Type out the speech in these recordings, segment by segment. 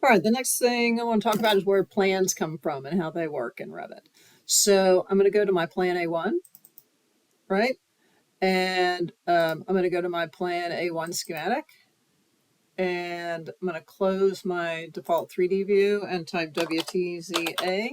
All right, the next thing I want to talk about is where plans come from and how they work in Revit. So I'm going to go to my plan A1, right? And I'm going to go to my plan A1 schematic. And I'm going to close my default 3D view and type WTZA.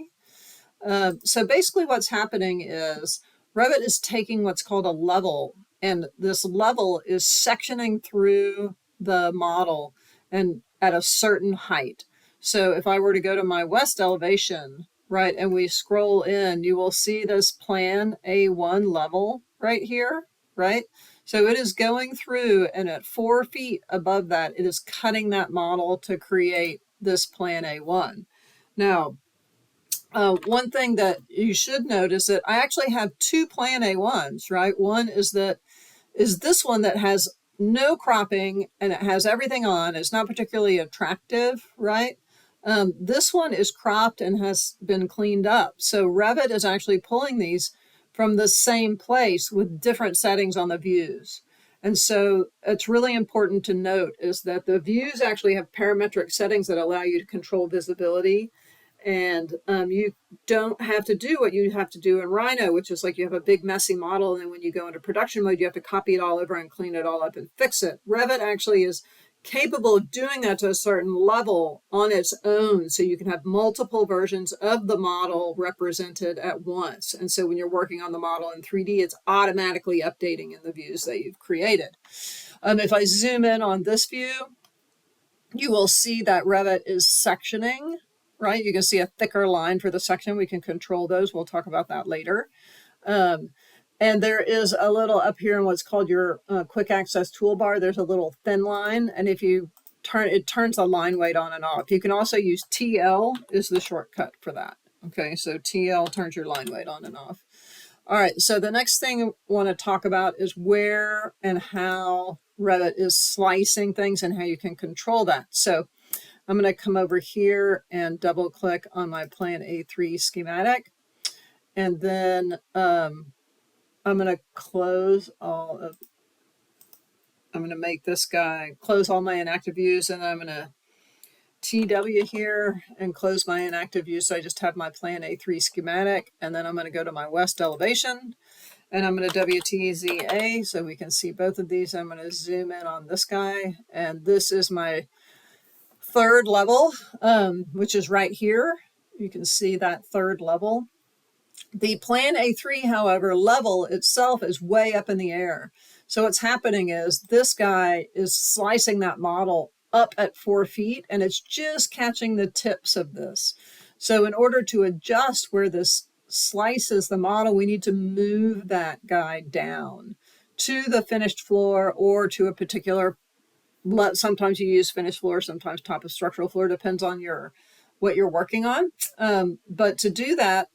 So basically what's happening is Revit is taking what's called a level, and this level is sectioning through the model and at a certain height. So if I were to go to my west elevation, right, and we scroll in, you will see this plan A1 level right here, right? So it is going through, and at 4 feet above that, it is cutting that model to create this plan A1. Now, one thing that you should note is that I actually have two plan A1s, right? One is this one that has no cropping and it has everything on. It's not particularly attractive, right? This one is cropped and has been cleaned up. So Revit is actually pulling these from the same place with different settings on the views. And so it's really important to note is that the views actually have parametric settings that allow you to control visibility. And you don't have to do what you have to do in Rhino, which is like you have a big messy model, and then when you go into production mode, you have to copy it all over and clean it all up and fix it. Revit actually is capable of doing that to a certain level on its own, so you can have multiple versions of the model represented at once. And so when you're working on the model in 3D, it's automatically updating in the views that you've created. If I zoom in on this view, you will see that Revit is sectioning, right? You can see a thicker line for the section. We can control those. We'll talk about that later. And there is a little up here in what's called your quick access toolbar. There's a little thin line. And if you turn, it turns the line weight on and off. You can also use TL is the shortcut for that. Okay, so TL turns your line weight on and off. All right, so the next thing I want to talk about is where and how Revit is slicing things and how you can control that. So I'm going to come over here and double click on my plan A3 schematic. And then I'm going to close all of, I'm going to make this guy close all my inactive views, and I'm going to TW here and close my inactive view. So I just have my plan A3 schematic, and then I'm going to go to my west elevation and I'm going to WTZA so we can see both of these. I'm going to zoom in on this guy, and this is my third level, which is right here. You can see that third level. The plan A3, however, level itself is way up in the air. So what's happening is this guy is slicing that model up at 4 feet, and it's just catching the tips of this. So in order to adjust where this slices the model, we need to move that guy down to the finished floor or to a particular, sometimes you use finished floor, sometimes top of structural floor, depends on what you're working on. But to do that,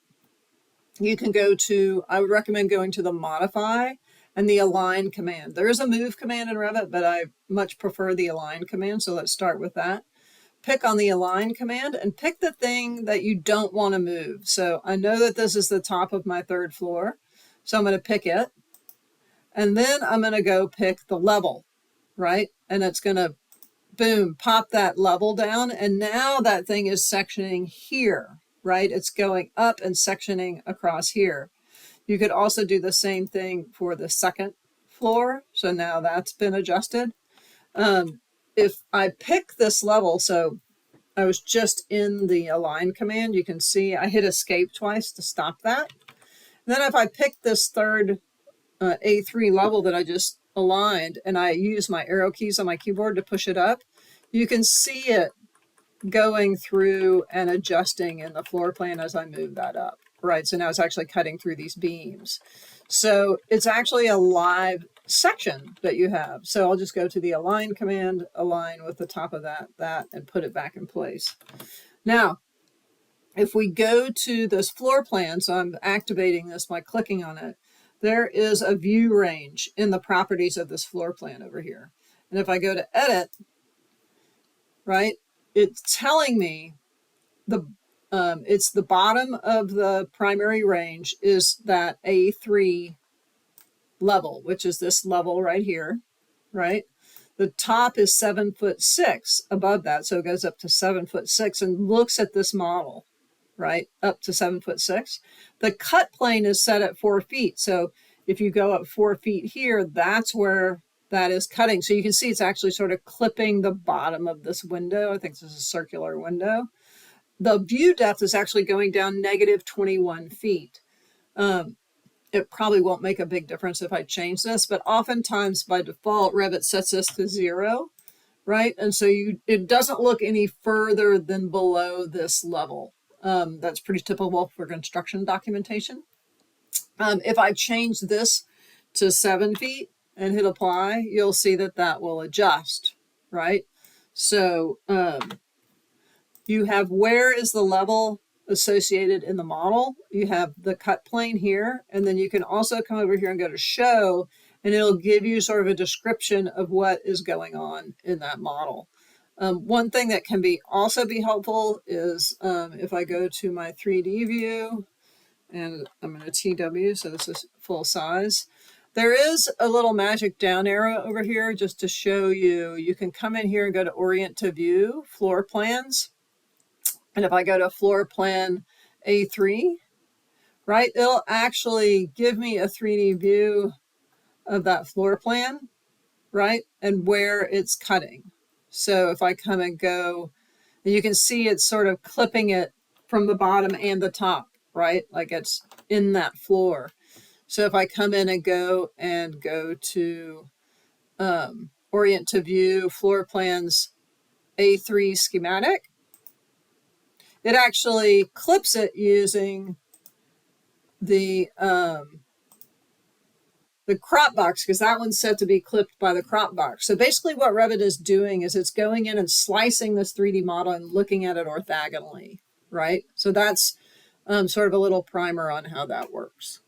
you can go to, I would recommend going to the modify and the align command. There is a move command in Revit, but I much prefer the align command. So let's start with that. Pick on the align command and pick the thing that you don't want to move. So I know that this is the top of my third floor. So I'm going to pick it. And then I'm going to go pick the level, right? And it's going to, boom, pop that level down. And now that thing is sectioning here, right? It's going up and sectioning across here. You could also do the same thing for the second floor. So now that's been adjusted. If I pick this level, so I was just in the align command, you can see I hit escape twice to stop that. And then if I pick this third A3 level that I just aligned and I use my arrow keys on my keyboard to push it up, you can see it going through and adjusting in the floor plan as I move that up, right? So now it's actually cutting through these beams. So it's actually a live section that you have. So I'll just go to the align command, align with the top of that, and put it back in place. Now, if we go to this floor plan, so I'm activating this by clicking on it, there is a view range in the properties of this floor plan over here. And if I go to edit, right, it's telling me it's the bottom of the primary range is that A3 level, which is this level right here, right? The top is 7'6" above that. So it goes up to 7'6" and looks at this model, right? Up to 7'6". The cut plane is set at 4 feet. So if you go up 4 feet here, that's where that is cutting. So you can see it's actually sort of clipping the bottom of this window. I think this is a circular window. The view depth is actually going down negative 21 feet. It probably won't make a big difference if I change this, but oftentimes by default, Revit sets this to 0, right? And so it doesn't look any further than below this level. That's pretty typical for construction documentation. If I change this to 7 feet and hit apply, you'll see that that will adjust, right? So you have where is the level associated in the model. You have the cut plane here, and then you can also come over here and go to show, and it'll give you sort of a description of what is going on in that model. One thing that can also be helpful is if I go to my 3D view, and I'm going to TW, so this is full size. There is a little magic down arrow over here just to show you. You can come in here and go to Orient to View, Floor Plans. And if I go to Floor Plan A3, right, it'll actually give me a 3D view of that floor plan, right, and where it's cutting. So if I come and go, you can see it's sort of clipping it from the bottom and the top, right, like it's in that floor. So if I come in and go to Orient to View, Floor Plans A3 schematic, it actually clips it using the crop box, because that one's set to be clipped by the crop box. So basically what Revit is doing is it's going in and slicing this 3D model and looking at it orthogonally, right? So that's sort of a little primer on how that works.